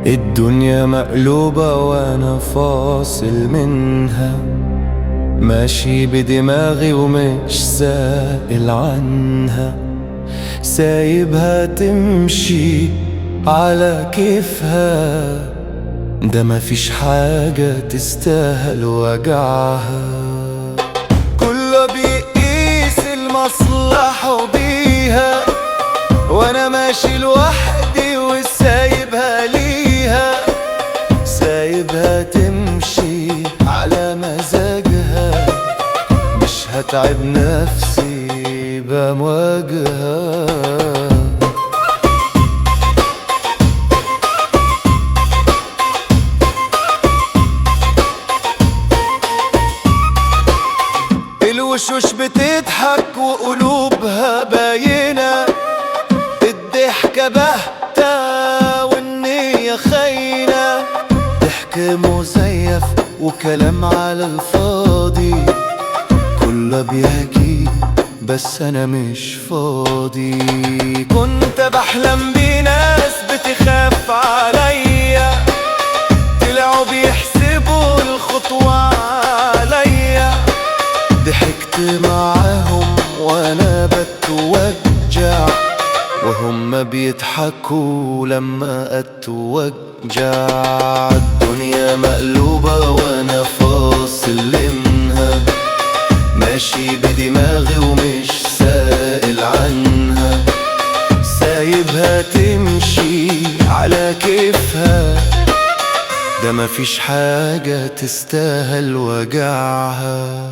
الدنيا مقلوبة وانا فاصل منها، ماشي بدماغي ومش سائل عنها، سايبها تمشي على كيفها، ده مفيش حاجة تستاهل وجعها. كله بيقيس المصلحة بيها، وانا ماشي لوحدي وسايبها ليها، سايبها تمشي على مزاجها، مش هتعب نفسي بمواجهها. الوشوش بتضحك وقلوبها باينة، الضحكة باهتة والنية خاينة، ضحك مزيف وكلام على الفاضي، كله بيحكي بس أنا مش فاضي. كنت بحلم بناس بتخاف عليا، طلعوا بيحسبوا الخطوة عليا، ضحكت معاهم وانا بتوجع، وهم بيضحكوا لما اتوجع. الدنيا مقلوبة وانا فاصل منها، ماشي بدماغي ومش سائل عنها، سايبها تمشي على كيفها، ده مفيش حاجة تستاهل وجعها.